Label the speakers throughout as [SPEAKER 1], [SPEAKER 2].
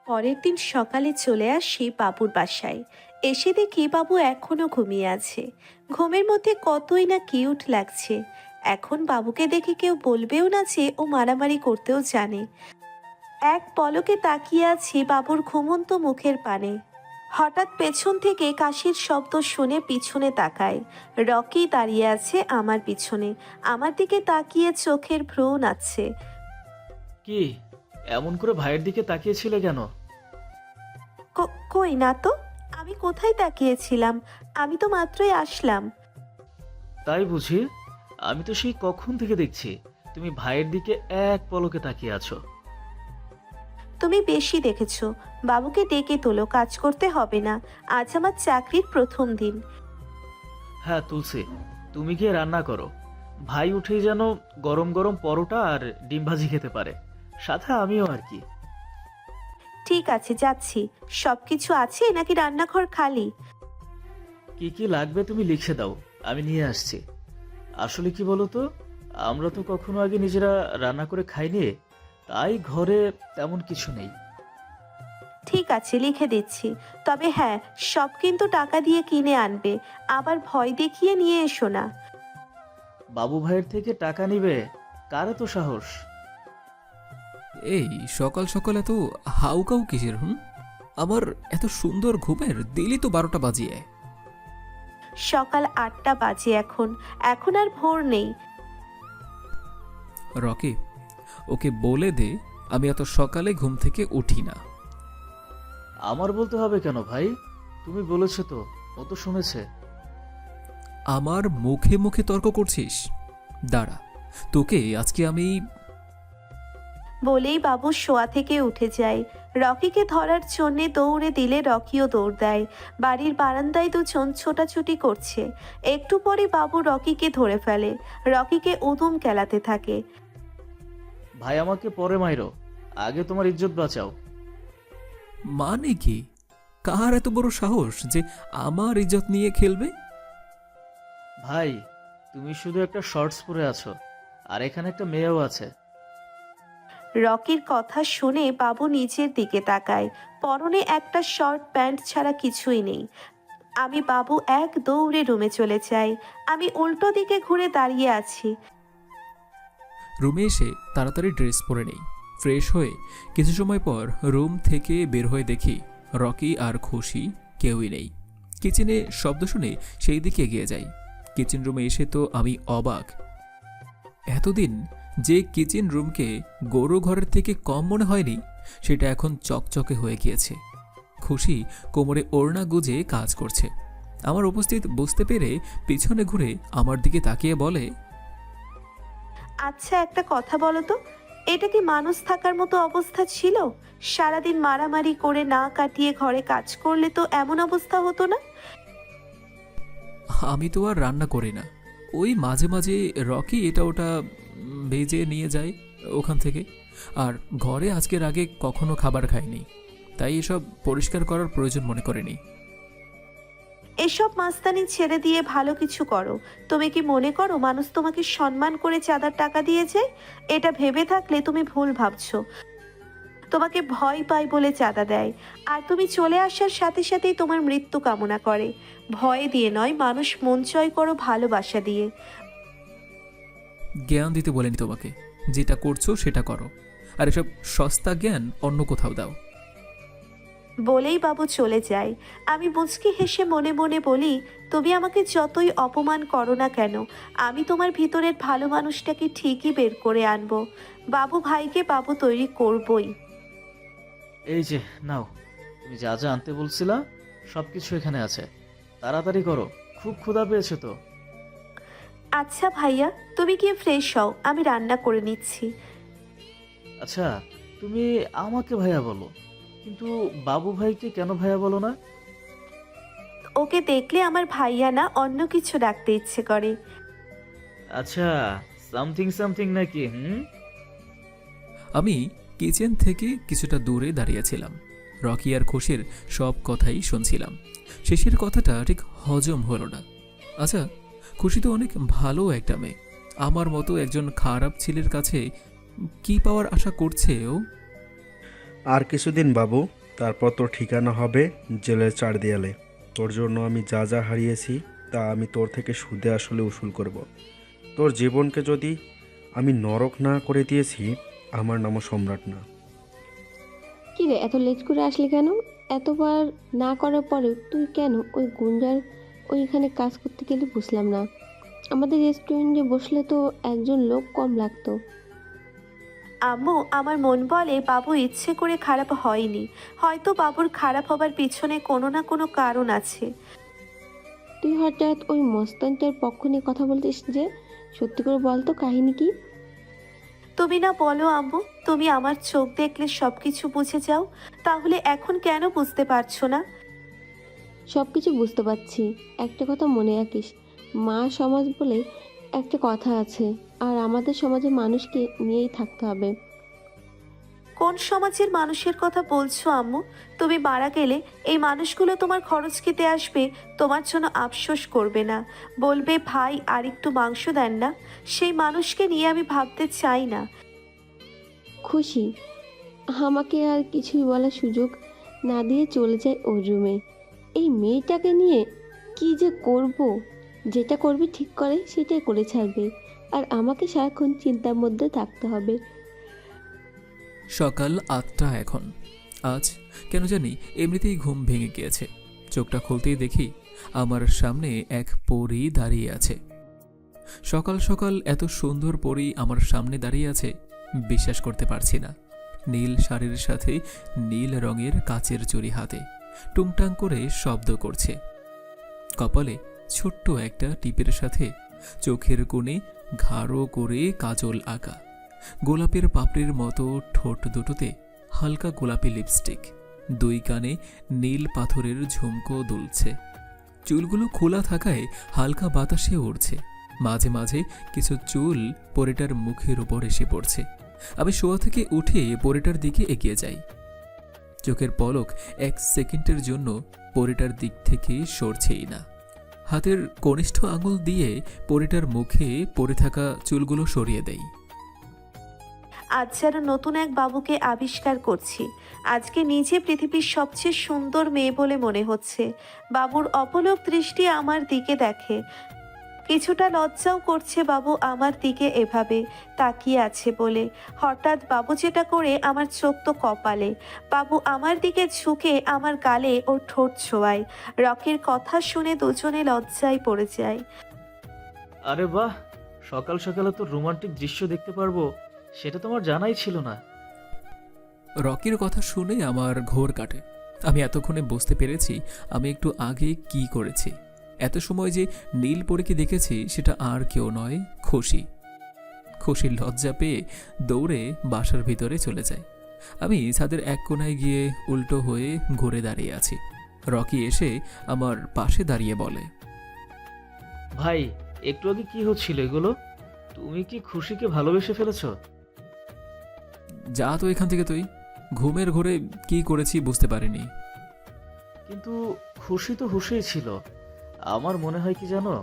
[SPEAKER 1] পরের দিন সকালে চলে আসি বাবুর বাসায়। এসে দেখি বাবু এখনো ঘুমিয়ে আছে। ঘুমের মধ্যে কতই না কিউট লাগছে। এখন বাবুকে দেখে কেউ বলবেও না যে ও মারামারি করতেও জানে। এক পলকে তাকিয়ে আছি বাবুর ঘুমন্ত মুখের পানে। হঠাৎ পেছন থেকে কাশির শব্দ শুনে পিছনে তাকাই। রকি দাঁড়িয়ে আছে আমার পিছনে, আমার দিকে তাকিয়ে চোখের ভ্রু নাচছে।
[SPEAKER 2] কি এমন করে ভাইয়ের দিকে তাকিয়েছিলে কেন?
[SPEAKER 1] কই না তো। আমি কোথায় তাকিয়েছিলাম? আমি তো মাত্রই আসলাম।
[SPEAKER 2] তাই বুঝি? আমি তো সেই কখন থেকে দেখছি তুমি ভাইয়ের দিকে এক পলকে তাকিয়ে আছো।
[SPEAKER 1] তুমি বেশি দেখেছো। বাবুকে ডেকে তোলো, কাজ করতে হবে না। আজ আমার চাকরির প্রথম দিন।
[SPEAKER 2] হ্যাঁ তুলসী, তুমি গিয়ে রান্না করো। ভাই উঠেই যেন গরম গরম পরোটা আর ডিম ভাজি খেতে পারে, সাথে আমিও আর কি।
[SPEAKER 1] ঠিক আছে, যাচ্ছি। সব কিছু আছে নাকি রান্নাঘর খালি?
[SPEAKER 2] কি কি লাগবে তুমি লিখে দাও, আমি নিয়ে আসছি। আসলে কি বলো তো, আমরা তো কখনো আগে নিজেরা রান্না করে খাইনি, তাই ঘরে তেমন কিছু নেই।
[SPEAKER 1] ঠিক আছে, লিখে দিচ্ছি। তবে হ্যাঁ, সব কিন্তু টাকা দিয়ে কিনে আনবে। আবার ভয় দেখিয়ে নিয়ে এসো না।
[SPEAKER 2] বাবু ভাইয়ের থেকে টাকা নিবে? কার তো সাহস!
[SPEAKER 3] এই সকাল সকাল এত হাউকাউ কিসের? আমার এত সুন্দর ঘুমের দিলি তো 12টা বাজিয়ে।
[SPEAKER 1] সকাল 8টা বাজে এখন। এখন আর ভোর নেই।
[SPEAKER 3] রকি, ওকে বলে দে আমি এত সকালে ঘুম থেকে উঠি না।
[SPEAKER 2] আমার বলতে হবে কেন ভাই? তুমি বলেছো তো, ও তো শুনেছে।
[SPEAKER 3] আমার মুখে মুখে তর্ক করছিস? দাঁড়া, তোকে আজকে আমি।
[SPEAKER 1] বলেই বাবু শোয়া থেকে উঠে যায়। রকিকে ধরার জন্যে দৌড়ে দিলে রকিও দৌড় দেয়। বাড়ির বারান্দায় দুজন ছোটাছুটি করছে। একটু পরে বাবু রকিকে ধরে ফেলে। রকিকে উদুম কেলাতে থাকে।
[SPEAKER 2] ভাই আমাকে পরে মাইরো, আগে তোমার ইজ্জত বাঁচাও।
[SPEAKER 3] মানে কি? কার এত বড় সাহস যে আমার ইজ্জত নিয়ে খেলবে?
[SPEAKER 2] ভাই, তুমি শুধু একটা শর্টস পরে আছো, আর এখানে একটা মেয়েও আছে।
[SPEAKER 1] রকির কথা শুনে বাবু নিচের দিকে তাকায়। পরনে একটা শর্ট প্যান্ট ছাড়া কিছুই নেই। আমি বাবু এক দৌড়ে রুমে চলে যাই। আমি উল্টো দিকে ঘুরে দাঁড়িয়ে আছি।
[SPEAKER 3] রুমে এসে তাড়াতাড়ি ড্রেস পরে নেই। ফ্রেশ হয়ে কিছু সময় পর রুম থেকে বের হয়ে দেখি রকি আর খুশি কেউই নেই। কিচেনে শব্দ শুনে সেই দিকে এগিয়ে যাই। কিচেন রুমে এসে তো আমি অবাক। এতদিন যে কিচেন রুমকে গরু ঘরের থেকে কম মনে হয়নি, সেটা এখন চকচকে হয়ে গিয়েছে। খুশি কোমরে ওড়না গুজে কাজ করছে। আমার উপস্থিত বুঝতে পেরে পিছনে ঘুরে আমার দিকে তাকিয়ে বলে,
[SPEAKER 1] আচ্ছা, একটা কথা বলো তো, এটা কি মানুষ থাকার মতো অবস্থা ছিল? সারাদিন মারামারি করে না কাটিয়ে ঘরে কাজ করলে তো এমন অবস্থা হতো না।
[SPEAKER 3] আমি তো আর রান্না করি না। ওই মাঝে মাঝে রকি এটা ওটা ভেজে নিয়ে যায় ওখান থেকে। আর ঘরে আজকের আগে কখনো খাবার খায়নি, তাই এসব পরিষ্কার করার প্রয়োজন মনে করেনি।
[SPEAKER 1] এসব মাস্তানি ছেড়ে দিয়ে ভালো কিছু করো। তুমি কি মনে করো মানুষ তোমাকে সম্মান করে চাঁদার টাকা দিয়ে যায়? এটা ভেবে থাকলে তুমি ভুল ভাবছো। তোমাকে ভয় পায় বলে চাঁদা দেয়। আর তুমি চলে আসার সাথে সাথেই তোমার মৃত্যু কামনা করে। ভয় দিয়ে নয়, মানুষ মন জয় করো ভালোবাসা দিয়ে।
[SPEAKER 3] জ্ঞান দিতে বলেনি তোমাকে, যেটা করছো সেটা করো। আর এসব সস্তা জ্ঞান অন্য কোথাও দাও।
[SPEAKER 1] বলেই বাবু চলে যায়। আমি মুচকি হেসে মনে মনে বলি, তুমি আমাকে যতই অপমান করো না কেন, আমি তোমার ভিতরের ভালো মানুষটাকে ঠিকই বের করে আনবো। বাবু ভাইকে বাবু তৈরি করবই।
[SPEAKER 2] এই যে নাও, তুমি যা যা আনতে বলছিলা সবকিছু এখানে আছে, তাড়াতাড়ি করো, খুব ক্ষুধা পেয়েছে তো।
[SPEAKER 1] আচ্ছা ভাইয়া, তুমি গিয়ে ফ্রেশ হও, আমি রান্না করে নিচ্ছি।
[SPEAKER 2] আচ্ছা, তুমি আমাকে ভাইয়া বলো, কিন্তু বাবু ভাইকে কেন ভাইয়া বলো না?
[SPEAKER 1] ওকে দেখলে আমার ভাইয়া না অন্য কিছু ডাকতে ইচ্ছে করে।
[SPEAKER 2] আচ্ছা, সামথিং সামথিং নাকি?
[SPEAKER 3] আমি কিচেন থেকে কিছুটা দূরে দাঁড়িয়েছিলাম। রকি আর খুশির সব কথাই শুনছিলাম। শেষের কথাটা ঠিক হজম হলো না। আচ্ছা, খুশি তো অনেক ভালো একটা মেয়ে। আমার মতো একজন খারাপ ছেলের কাছে কি পাওয়ার আশা করছে ও?
[SPEAKER 4] আর কিছুদিন বাবু, তারপর তোর ঠিকানা হবে জেলের চারদেয়ালে। তোর জন্য আমি যা যা হারিয়েছি তা আমি তোর থেকে সুদে আসলে উসুল করব। তোর জীবনকে যদি আমি নরক না করে দিয়েছি, আমার নামও সম্রাট না।
[SPEAKER 5] কি রে, এত লেট করে আসলি কেন? এতবার না করার পরে তুই কেন ওই গুন্ডার ওইখানে কাজ করতে গেলি বুঝলাম না। আমাদের রেস্টুরেন্টে বসলে তো একজন লোক কম লাগতো।
[SPEAKER 1] আম্মু, আমার মন বলে বাবু ইচ্ছে করে খারাপ হয়নি। হয়তো বাবুর খারাপ হবার পিছনে কোনো না কোনো কারণ আছে।
[SPEAKER 5] তুই হঠাৎ ওই মস্তানটার পক্ষ নিয়ে কথা বলতিস যে? সত্যি করে বল তো, কাহিনী কি?
[SPEAKER 1] তুমি না বলো আম্মু, তুমি আমার চোখ দেখলে সব কিছু বুঝে যাও। তাহলে এখন কেন বুঝতে পারছো না?
[SPEAKER 5] সব কিছু বুঝতে পারছি। একটা কথা মনে রাখিস, মা সমাজ বলে একটা কথা আছে, আর আমাদের সমাজে মানুষকে নিয়েই থাকতে হবে।
[SPEAKER 1] কোন সমাজের মানুষের কথা বলছো আম্মু? তুমি মারা গেলে এই মানুষগুলো তোমার খরচ খেতে আসবে, তোমার জন্য আফসোস করবে না, বলবে ভাই আর একটু মাংস দেন না। সেই মানুষকে নিয়ে আমি ভাবতে চাই না।
[SPEAKER 5] খুশি আমাকে আর কিছুই বলার সুযোগ না দিয়ে চলে যায় ওর রুমে। এই মেয়েটাকে নিয়ে কি যে করব, যেটা করবে ঠিক করে সেটাই করে ছাড়বে, আর আমাকে সারাক্ষণ চিন্তার মধ্যে থাকতে হবে।
[SPEAKER 3] সকাল 8টা এখন। আজ কেন জানি এমনিতেই ঘুম ভেঙে গিয়েছে। চোখটা খুলতেই দেখি আমার সামনে এক পরী দাঁড়িয়ে আছে। সকাল সকাল এত সুন্দর পরী আমার সামনে দাঁড়িয়ে আছে, বিশ্বাস করতে পারছি না। নীল শাড়ির সাথে নীল রঙের কাচের চুড়ি হাতে, টুংটাং করে শব্দ করছে। কপালে ছোট্ট একটা টিপের সাথে চোখের কোণে ঘাড়ো করে কাজল আঁকা, গোলাপের পাপড়ির মতো ঠোঁট দুটোতে হালকা গোলাপি লিপস্টিক, দুই কানে নীল পাথরের ঝুমকো দুলছে। চুলগুলো খোলা থাকায় হালকা বাতাসে উড়ছে। মাঝে মাঝে কিছু চুল পরীটার মুখের উপর এসে পড়ছে। আমি শোয়া থেকে উঠে পরীটার দিকে এগিয়ে যাই। চোখের পলক 1 সেকেন্ডের জন্য পরীটার দিক থেকে সরছেই না। হাতের কনিষ্ঠ আঙুল দিয়ে পরীটার মুখে পড়ে থাকা চুলগুলো সরিয়ে দেই।
[SPEAKER 1] আজ যেন নতুন এক বাবুকে আবিষ্কার করছি। আজকে নিজে পৃথিবীর সবচেয়ে সুন্দর মেয়ে বলে মনে হচ্ছে। বাবুর অপলক দৃষ্টি আমার দিকে দেখে। কিছুটা লজ্জাও করছে বাবু আমার দিকে এভাবে তাকিয়ে আছে বলে। হঠাৎ বাবু যেটা করে আমার চোখ তো কপালে। বাবু আমার দিকে ঝুঁকে আমার গালে ওর ঠোঁট ছোঁয়ায়। রকির কথা শুনে দুজনে লজ্জায় পড়ে যায়।
[SPEAKER 2] আরে বাহ, সকাল সকালে তো রোমান্টিক দৃশ্য দেখতে পারবো, সেটা তোমার জানাই ছিল না।
[SPEAKER 3] রকির কথা শুনে আমার ঘোর কাটে। আমি এতক্ষণে বুঝতে পেরেছি আমি একটু আগে কি করেছি। এত সময় যে নীল পরীকে দেখেছি সেটা আর কেউ নয়, খুশি। খুশির লজ্জা পেয়ে দৌড়ে বাসার ভিতরে চলে যায়। আমি ছাদের এক কোণায় গিয়ে উল্টো হয়ে ঘুরে দাঁড়িয়ে আছি। রকি এসে আমার পাশে দাঁড়িয়ে বলে,
[SPEAKER 2] ভাই, একটু আগে কি হচ্ছিল এগুলো? তুমি কি খুশিকে ভালোবেসে ফেলেছো?
[SPEAKER 3] যা তো এখান থেকে তুই। ঘুমের ঘোরে কি করেছি বুঝতে পারিনি।
[SPEAKER 2] কিন্তু খুশি তো হুশেই ছিল। আমার মনে হয় কি জানো,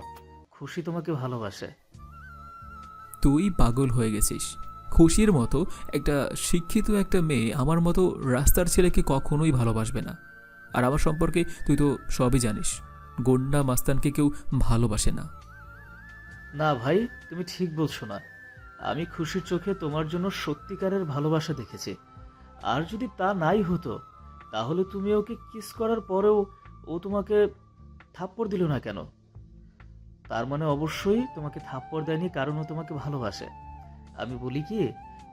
[SPEAKER 2] খুশি তোমাকে ভালোবাসে।
[SPEAKER 3] তুই পাগল হয়ে গেছিস। খুশির মতো একটা শিক্ষিত একটা মেয়ে আমার মতো রাস্তার ছেলেকে কখনোই ভালোবাসবে না। আর আমার সম্পর্কে তুই তো সবই জানিস। গুন্ডা মাস্তানকে কেউ ভালোবাসে না।
[SPEAKER 2] না ভাই, তুমি ঠিক বলছো না। আমি খুশির চোখে তোমার জন্য সত্যিকারের ভালোবাসা দেখেছি। আর যদি তা নাই হতো, তাহলে তুমি ওকে কিস করার পরেও ও তোমাকে থাপ্পড় দিল না কেন? তার মানে অবশ্যই তোমাকে থাপ্পড় দেয়নি কারণ ও তোমাকে ভালোবাসে। আমি বলি কি,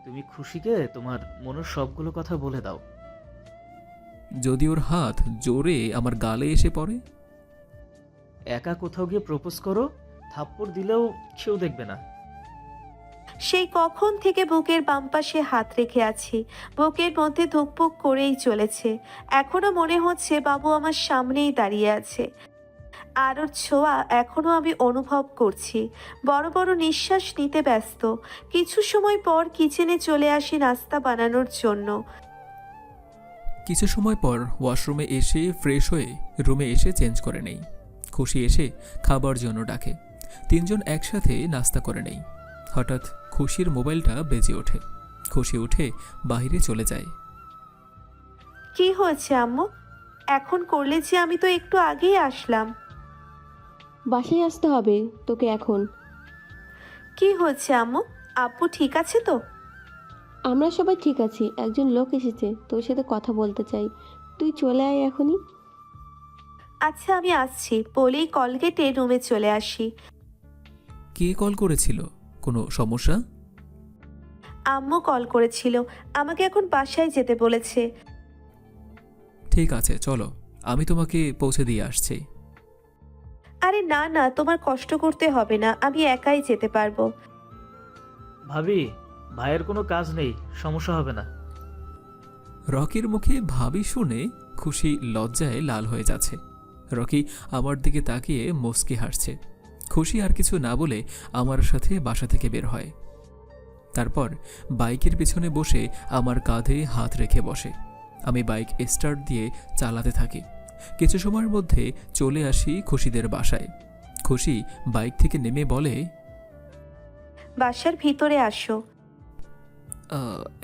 [SPEAKER 2] তুমি খুশিকে তোমার মনের সবগুলো কথা বলে দাও।
[SPEAKER 3] যদি ওর হাত জোরে আমার গালে এসে পড়ে?
[SPEAKER 2] একা কোথাও গিয়ে প্রপোজ করো, থাপ্পড় দিলেও কেউ দেখবে না।
[SPEAKER 1] সেই কখন থেকে বুকের বাম পাশে হাত রেখে আছি। বুকের মধ্যে ধুকপুক করেই চলেছে। এখনো মনে হচ্ছে বাবু আমার সামনেই দাঁড়িয়ে আছে। আর ওর ছোঁয়া এখনো আমি অনুভব করছি। বড় বড় নিঃশ্বাস নিতে ব্যস্ত। কিছু সময় পর কিচেনে চলে আসি নাস্তা বানানোর জন্য।
[SPEAKER 3] কিছু সময় পর ওয়াশরুমে এসে ফ্রেশ হয়ে রুমে এসে চেঞ্জ করে নেই। খুশি এসে খাবার জন্য ডাকে। 3 জন একসাথে নাস্তা করে নেই। হঠাৎ খুশির মোবাইলটা বেজে ওঠে। খুশি উঠে বাইরে চলে যায়।
[SPEAKER 1] কি হয়েছে আম্মু? এখন করলে যে আমি তো একটু আগেই আসলাম।
[SPEAKER 5] বাসায় আসতে হবে তোকে এখন।
[SPEAKER 1] কি হয়েছে আম্মু? আব্বু ঠিক আছে তো?
[SPEAKER 5] আমরা সবাই ঠিক আছি, একজন লোক এসেছে তোর সাথে কথা বলতে চাই, তুই চলে আয় এখনই।
[SPEAKER 1] আচ্ছা আমি আসছি বলেই কল কেটে রুমে চলে আসি।
[SPEAKER 3] কে কল করেছিল? কোনো সমস্যা?
[SPEAKER 1] আম্মু কল করেছিল, আমাকে এখন বাসায় যেতে বলেছে।
[SPEAKER 3] ঠিক আছে চলো, আমি তোমাকে পৌঁছে দিয়ে আসছি।
[SPEAKER 1] আরে না না, তোমার কষ্ট করতে হবে না, আমি একাই যেতে পারবো।
[SPEAKER 2] ভাবি, ভাইয়ের কোনো কাজ নেই, সমস্যা হবে না।
[SPEAKER 3] রকির মুখে ভাবি শুনে খুশি লজ্জায় লাল হয়ে যাচ্ছে। রকি আমার দিকে তাকিয়ে মুচকি হাসছে। খুশি আর কিছু না বলে আমার সাথে বাসা থেকে বের হয়। তারপর বাইকের পিছনে বসে আমার কাঁধে হাত রেখে বসে। আমি বাইক স্টার্ট দিয়ে চালাতে থাকি। কিছু সময়ের মধ্যে চলে আসি খুশিদের বাসায়। খুশি বাইক থেকে নেমে বলে,
[SPEAKER 1] বাসার ভিতরে আসো।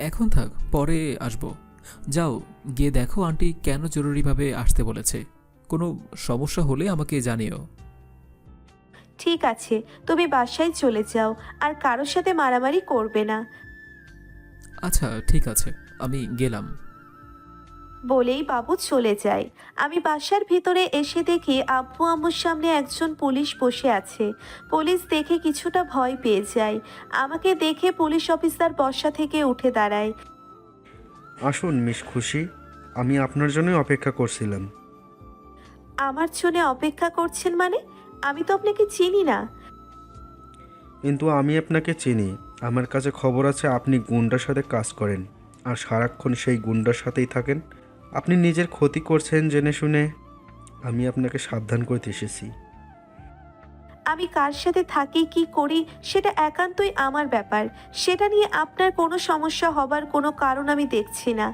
[SPEAKER 3] এখন থাক, পরে আসবো। যাও গিয়ে দেখো আন্টি কেন জরুরিভাবে আসতে বলেছে। কোনো সমস্যা হলে আমাকে জানিও।
[SPEAKER 1] ঠিক আছে, তুমি বাসায় চলে যাও, আর কারোর সাথে মারামারি করবে না।
[SPEAKER 3] আচ্ছা ঠিক আছে, আমি গেলাম।
[SPEAKER 1] বলেই বাবু চলে যায়। আমি বাসার ভিতরে এসে দেখি আব্বু আম্মুর সামনে একজন পুলিশ বসে আছে। পুলিশ দেখে কিছুটা ভয় পেয়ে যায়। আমাকে দেখে পুলিশ অফিসার বসা থেকে উঠে দাঁড়ায়।
[SPEAKER 4] আসুন মিস খুশি, আমি আপনার জন্যই অপেক্ষা করছিলাম।
[SPEAKER 1] আমার জন্য অপেক্ষা করছেন মানে? আমি তো আপনাকে চিনি না।
[SPEAKER 4] কিন্তু আমি আপনাকে চিনি। আমার কাছে খবর আছে আপনি গুন্ডার সাথে কাজ করেন, আর সারাক্ষণ সেই গুন্ডার সাথেই থাকেন। আপনি নিজের ক্ষতি করছেন জেনে শুনে। আমি আপনাকে সাবধান করতে এসেছি।
[SPEAKER 1] আমি কার সাথে থাকি কি করি সেটা একান্তই আমার ব্যাপার। সেটা নিয়ে আপনার কোনো সমস্যা হবার কোনো কারণ আমি দেখছি না।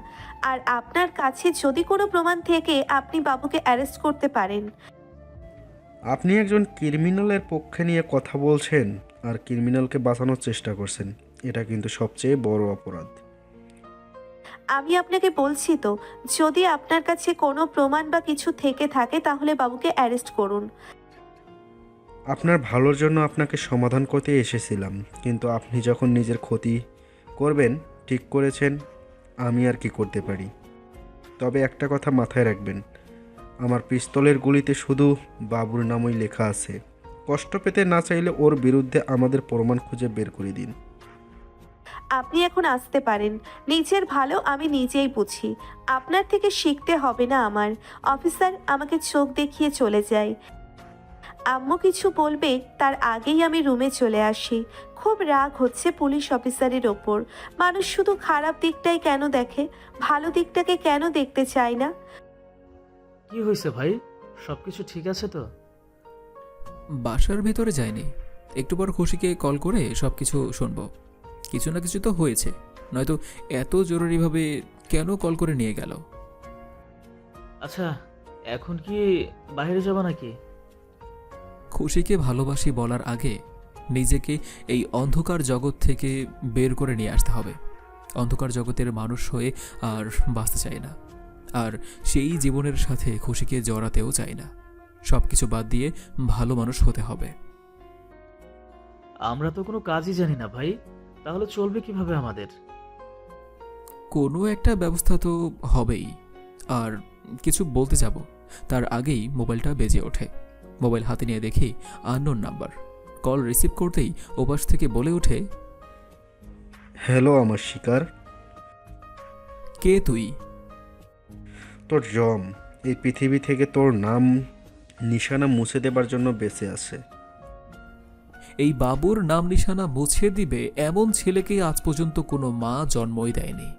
[SPEAKER 1] আর আপনার কাছে যদি কোনো প্রমাণ থেকে আপনি বাবুকে অ্যারেস্ট করতে পারেন।
[SPEAKER 4] আপনি একজন ক্রিমিনালের পক্ষে নিয়ে কথা বলছেন আর ক্রিমিনালকে বাঁচানোর চেষ্টা করছেন। এটা কিন্তু সবচেয়ে বড় অপরাধ।
[SPEAKER 1] আমি আপনাকে বলছি তো, যদি আপনার কাছে কোনো প্রমাণ বা কিছু থেকে থাকে তাহলে বাবুকে অ্যারেস্ট করুন।
[SPEAKER 4] আপনার ভালোর জন্য আপনাকে সমাধান করতে এসেছিলাম, কিন্তু আপনি যখন নিজের ক্ষতি করবেন ঠিক করেছেন। আমি আর কি করতে পারি? তবে একটা কথা মাথায় রাখবেন, আমার পিস্তলের গুলিতে শুধু বাবুর নামই লেখা আছে। কষ্ট পেতে না চাইলে ওর বিরুদ্ধে আমাদের প্রমাণ খুঁজে বের করে দিন।
[SPEAKER 1] আপনি এখন আসতে পারেন। নিজের ভালো আমি নিজেই বুঝি, আপনার থেকে শিখতে হবে না আমার। অফিসার আমাকে চোখ দেখিয়ে চলে যায়। আম্মু কিছু বলবে তার আগেই আমি রুমে চলে আসি। খুব রাগ হচ্ছে পুলিশ অফিসারের ওপর। মানুষ শুধু খারাপ দিকটাই কেন দেখে, ভালো দিকটাকে কেন দেখতে চায় না?
[SPEAKER 2] কি হয়েছে ভাই, সবকিছু ঠিক আছে তো?
[SPEAKER 3] বাসার ভিতরে যায়নি, একটু পর খুশিকে কল করে সব কিছু শুনবো। কিছু না কিছু তো হয়েছে, নয়তো এত জরুরিভাবে কেন কল করে নিয়ে গেল?
[SPEAKER 2] আচ্ছা, এখন কি বাইরে যাবা নাকি?
[SPEAKER 3] খুশিকে ভালোবাসি বলার আগে নিজেকে এই অন্ধকার জগৎ থেকে বের করে নিয়ে আসতে হবে। অন্ধকার জগতের মানুষ হয়ে আর বাঁচতে চাই না, আর সেই জীবনের সাথে খুশিকে জড়াতেও চাই না। সব কিছু বাদ দিয়ে ভালো মানুষ হতে হবে।
[SPEAKER 2] আমরা তো কোনো কাজই জানি না ভাই, তাহলে চলবে কিভাবে আমাদের?
[SPEAKER 3] কোনো একটা ব্যবস্থা তো হবেই। আর কিছু বলতে যাব তার আগেই মোবাইলটা বেজে ওঠে। মোবাইল হাতে নিয়ে দেখি আননোন নাম্বার। কল রিসিভ করতেই ওপাশ থেকে বলে ওঠে,
[SPEAKER 4] হ্যালো আমার শিকার।
[SPEAKER 3] কে তুই?
[SPEAKER 4] তোর জম এই পৃথিবী থেকে তোর নাম নিশানা মুছে দেবার জন্য বেঁচে আছে।
[SPEAKER 3] এই বাবুর নাম নিশানা মুছে দিবে এমন ছেলেকে আজ পর্যন্ত কোনো মা জন্মই দেয়নি।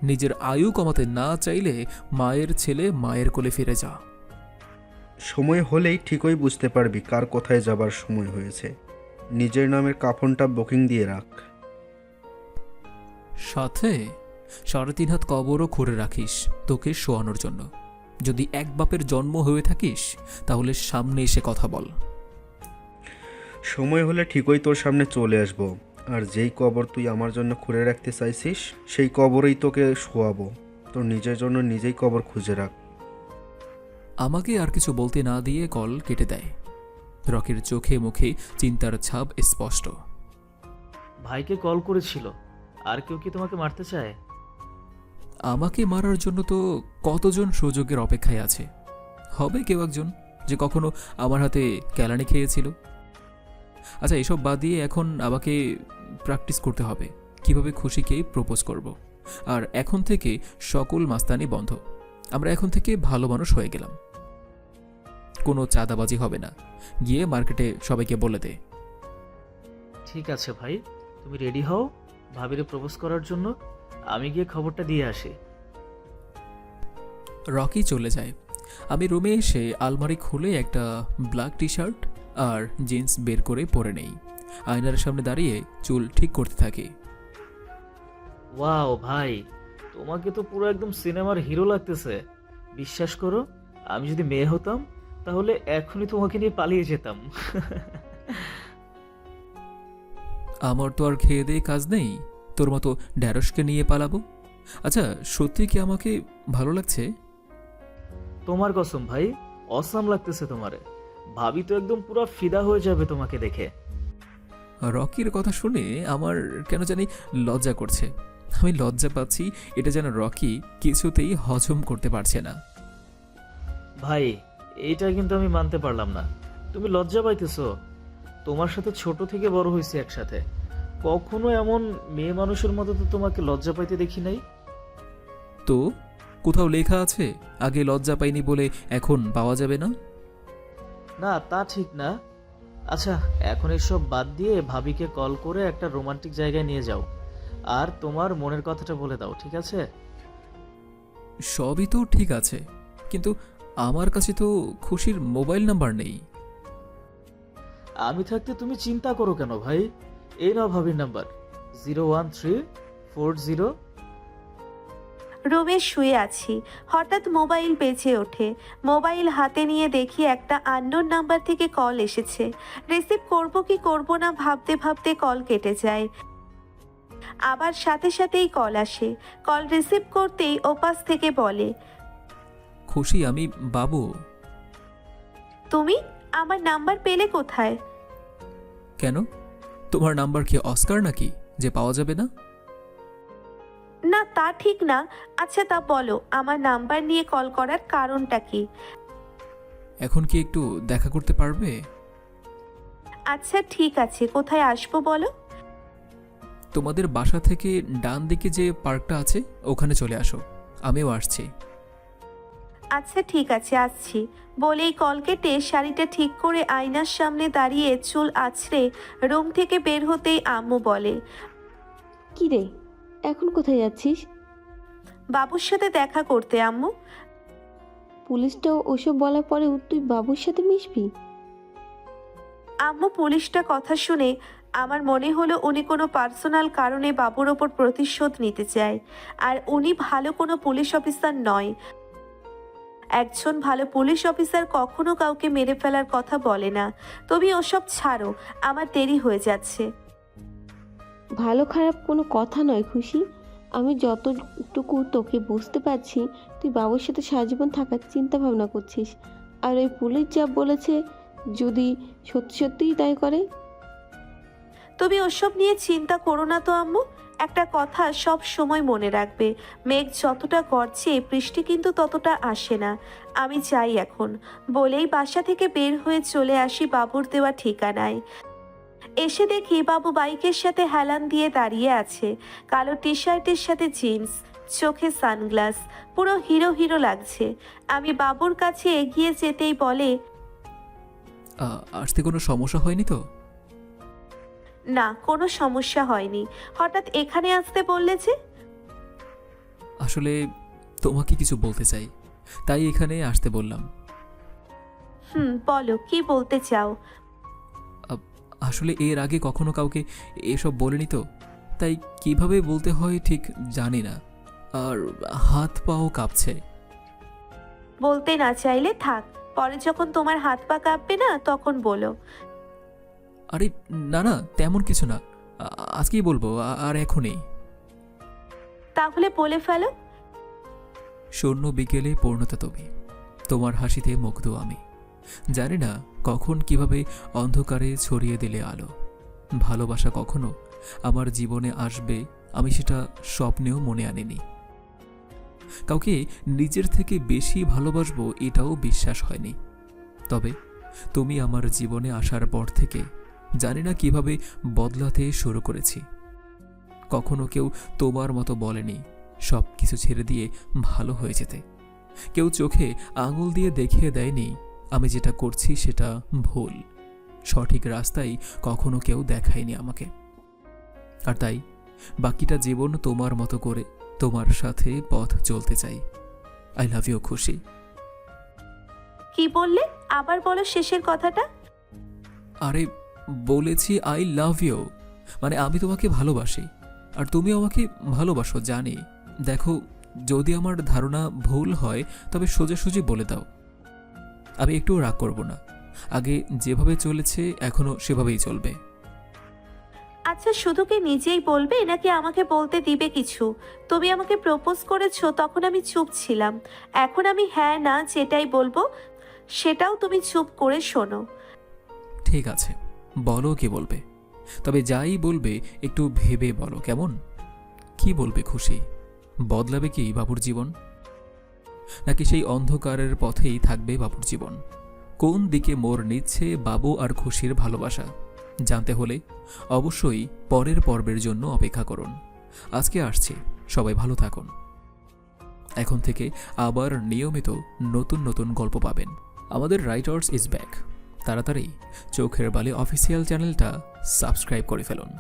[SPEAKER 3] নিজের আয়ু কমাতে না চাইলে মায়ের ছেলে মায়ের কোলে ফিরে যা।
[SPEAKER 4] সময় হলেই ঠিকই বুঝতে পারবি কার কোথায় যাবার সময় হয়েছে। নিজের নামের কাফনটা বুকিং দিয়ে রাখ।
[SPEAKER 3] সাথে 3.5 হাত কবরও খুঁড়ে রাখিস তোকে শোয়ানোর জন্য। যদি এক বাপের জন্ম হয়ে থাকিস তাহলে সামনে এসে কথা বল।
[SPEAKER 4] সময় হলে ঠিকই তোর সামনে চলে আসবো, আর যেই কবর তুই আমার জন্য খুঁড়ে রাখতে চাইছিস সেই কবরেই তোকে শোয়াবো। তোর নিজের জন্য নিজেই কবর খুঁজে রাখ।
[SPEAKER 3] আমাকে আর কিছু বলতে না দিয়ে কল কেটে দেয়। রকির চোখে মুখে চিন্তার ছাপ স্পষ্ট।
[SPEAKER 2] ভাইকে কল করেছিল, আর কেউ কি তোমাকে মারতে চায়?
[SPEAKER 3] আমাকে মারার জন্য তো কতজন সুযোগের অপেক্ষায় আছে। হবে কেউ একজন যে কখনো আমার হাতে কেলানি খেয়েছিল। আচ্ছা, এসব বাদ দিয়ে এখন আমাকে প্র্যাকটিস করতে হবে কিভাবে খুশিকে প্রপোজ করব। আর এখন থেকে সকল মাস্তানি বন্ধ। আমরা এখন থেকে ভালো মানুষ হয়ে গেলাম। কোনো চাঁদাবাজি হবে না। গিয়ে মার্কেটে সবাইকে বলে দে।
[SPEAKER 2] ঠিক আছে ভাই, তুমি রেডি হও ভাবিরে প্রপোজ করার জন্য। আমি গিয়ে খবরটা দিয়ে আসি।
[SPEAKER 3] রকি চলে যায়। আমি রুমে এসে আলমারি খুলে একটা ব্ল্যাক টি শার্ট আর জিন্স বের করে পরে নেই। আয়নার সামনে দাঁড়িয়ে চুল ঠিক করতে থাকি।
[SPEAKER 2] ওয়াও ভাই, তোমাকে তো পুরো একদম সিনেমার হিরো লাগতেছে। বিশ্বাস করো, আমি যদি মেয়ে হতাম তাহলে এখনই তোমাকে নিয়ে পালিয়ে যেতাম।
[SPEAKER 3] আমার তো আর খেয়ে দিয়ে কাজ নেই, তোর মতো ঢ্যাঁড়সকে নিয়ে পালাবো? আচ্ছা, সত্যি কি আমাকে ভালো লাগছে?
[SPEAKER 2] তোমার কসম ভাই, অসাম লাগতেছে তোমারে। ভাবি তো একদম পুরো ফিদা হয়ে যাবে তোমাকে দেখে।
[SPEAKER 3] রকির কথা শুনে আমার কেন জানি লজ্জা করছে। আমি লজ্জা পাচ্ছি, এটা যেন রকি কিছুতেই হজম করতে পারছে না।
[SPEAKER 2] ভাই, এইটা কিন্তু আমি মানতে পারলাম না। তুমি লজ্জা পাইতেছো? তোমার সাথে ছোট থেকে বড় হয়েছি একসাথে, কখনো এমন মেয়ে মানুষের মতো তো তোমাকে লজ্জা পাইতে দেখি নাই।
[SPEAKER 3] তো কোথাও লেখা আছে আগে লজ্জা পাইনি বলে এখন পাওয়া যাবে না?
[SPEAKER 2] না, তা ঠিক না। আচ্ছা, এখন এসব বাদ দিয়ে ভাবিকে কল করে একটা রোমান্টিক জায়গায় নিয়ে যাও, আর তোমার মনের কথাটা বলে দাও, ঠিক আছে?
[SPEAKER 3] সবই তো ঠিক আছে, কিন্তু আমার কাছে তো খুশির মোবাইল নাম্বার নেই।
[SPEAKER 2] আমি থাকতে তুমি চিন্তা করো কেন ভাই? এই নাও ভাবির নাম্বার, 01340।
[SPEAKER 1] রুমে শুয়ে আছি, হঠাৎ মোবাইল বেজে ওঠে। মোবাইল হাতে নিয়ে দেখি একটা আননোন নাম্বার থেকে কল এসেছে। রিসিভ করব কি করব না ভাবতে ভাবতে কল কেটে যায়। আবার সাথে সাথেই কল আসে। কল রিসিভ করতেই ওপাশ থেকে বলে,
[SPEAKER 3] খুশি, আমি বাবু।
[SPEAKER 1] তুমি আমার নাম্বার পেলে কোথায়?
[SPEAKER 3] কেন, তোমার নাম্বার কি অস্কার নাকি যে পাওয়া যাবে না?
[SPEAKER 1] না, তা ঠিক না। আচ্ছা, তা বলো আমার নাম্বার নিয়ে কল করার কারণটা কি?
[SPEAKER 3] এখন কি একটু দেখা করতে পারবে?
[SPEAKER 1] আচ্ছা ঠিক আছে, কোথায় আসবো বলো?
[SPEAKER 3] তোমাদের বাসা থেকে ডান দিকে যে পার্কটা আছে ওখানে চলে আসো, আমিও আসছি।
[SPEAKER 1] আচ্ছা ঠিক আছে, আসছি। বলেই কল কেটে শাড়িটা ঠিক করে আয়নার সামনে দাঁড়িয়ে চুল আছড়ে রুম থেকে বের হতেই আম্মু বলে,
[SPEAKER 5] কি রে, এখন কোথায় যাচ্ছিস?
[SPEAKER 1] বাবুর সাথে দেখা করতে আম্মু।
[SPEAKER 5] পুলিশটাও ওসব বলার পরেও তুই বাবুর সাথে মিশবি?
[SPEAKER 1] আম্মু, পুলিশটা কথা শুনে আমার মনে হলো উনি কোনো পার্সোনাল কারণে বাবুর ওপর প্রতিশোধ নিতে চায়। আর উনি ভালো কোনো পুলিশ অফিসার নয়। একজন ভালো পুলিশ অফিসার কখনো কাউকে মেরে ফেলার কথা বলে না। তুমি ওসব ছাড়ো, আমার দেরি হয়ে যাচ্ছে।
[SPEAKER 5] ভালো খারাপ কোনো কথা নয় খুশি। আমি যতটুকু তোকে বুঝতে পারছি, তুই বাবুর সাথে সারাজীবন থাকার চিন্তা ভাবনা করছিস। আর ওই পুলিশ যা বলেছে, যদি সত্যি সত্যিই তাই করে?
[SPEAKER 1] তুমি ওসব নিয়ে চিন্তা করো না তো আম্মু। একটা কথা সব সময় মনে রাখবে, মেঘ যতটা গড়ছে বৃষ্টি কিন্তু ততটা আসে না। আমি চাই এখন। বলেই বাসা থেকে বের হয়ে চলে আসি বাবুর দেওয়া ঠিকানায়। এসে দেখি বাবু বাইকের সাথে হেলান দিয়ে দাঁড়িয়ে আছে। কালো টি শার্টের সাথে জিন্স, চোখে সানগ্লাস, পুরো হিরো হিরো লাগছে। আমি বাবুর কাছে এগিয়ে যেতেই বলে,
[SPEAKER 3] আসতে কোনো সমস্যা হয়নি তো?
[SPEAKER 1] না, কোনো সমস্যা হয়নি। হঠাৎ এখানে আসতে বললে যে?
[SPEAKER 3] আসলে তোমাকে কিছু বলতে চাই, তাই এখানে আসতে বললাম।
[SPEAKER 1] বলো, কি বলতে চাও?
[SPEAKER 3] আসলে এর আগে কখনো কাউকে এসব বলিনি তো, তাই কিভাবে বলতে হয় ঠিক জানি না, আর হাত পাও কাঁপছে।
[SPEAKER 1] বলতে না চাইলে থাক, পরে যখন তোমার হাত পা কাঁপবে না তখন বলো।
[SPEAKER 3] আরে না না, তেমন কিছু না, আজকেই বলবো, আর এখনই।
[SPEAKER 1] তাহলে বলে ফেলো।
[SPEAKER 3] শূন্য বিকেলে পূর্ণতা তুমি, তোমার হাসিতে মুগ্ধ আমি। জানি না কখন কিভাবে অন্ধকারে ছড়িয়ে দিলে আলো। ভালোবাসা কখনো আমার জীবনে আসবে আমি সেটা স্বপ্নেও মনে আনিনি। কাউকে নিজের থেকে বেশি ভালোবাসবো এটাও বিশ্বাস হয়নি। তবে তুমি আমার জীবনে আসার পর থেকে জানি না কিভাবে বদলাতে শুরু করেছি। কখনো কেউ তোমার মতো বলেনি সব কিছু ছেড়ে দিয়ে ভালো হয়ে যেতে। কেউ চোখে আঙুল দিয়ে দেখিয়ে দেয়নি আমি যেটা করছি সেটা ভুল। সঠিক রাস্তায় কখনো কেউ দেখায়নি আমাকে। আর তাই বাকিটা জীবন তোমার মতো করে তোমার সাথে পথ চলতে চাই। আই লাভ ইউ খুশি।
[SPEAKER 1] কি বললে? আবার বলো শেষের কথাটা।
[SPEAKER 3] আরে বলেছি আই লাভ ইউ, মানে আমি তোমাকে ভালোবাসি আর তুমি আমাকে ভালোবাসো জানি। দেখো, যদি আমার ধারণা ভুল হয় তবে সোজাসুজি বলে দাও। আমি একটু রাগ করব না। আগে যেভাবে চলেছে এখনো সেভাবেই চলবে।
[SPEAKER 1] আচ্ছা, শুধু কি নিজেই বলবে নাকি আমাকে বলতে দিবে কিছু? তুমি আমাকে প্রপোজ করেছো তখন আমি চুপ ছিলাম, এখন আমি হ্যাঁ না যেটাই বলবো সেটাও তুমি চুপ করে শোনো।
[SPEAKER 3] ঠিক আছে, বলো কি বলবে, তবে যাই বলবে একটু ভেবে বলো কেমন? কি বলবে খুশি? বদলাবে কি বাবুর জীবন, নাকি সেই অন্ধকারের পথেই থাকবে বাবুর জীবন? কোন দিকে মোড় নিচ্ছে বাবু আর খুশির ভালোবাসা জানতে হলে অবশ্যই পরের পর্বের জন্য অপেক্ষা করুন। আজকে আসছি, সবাই ভালো থাকুন। এখন থেকে আবার নিয়মিত নতুন নতুন গল্প পাবেন। আমাদের রাইটার্স ইজ ব্যাক। তাড়াতাড়ি চোখের বালি অফিসিয়াল চ্যানেলটা সাবস্ক্রাইব করে ফেলুন।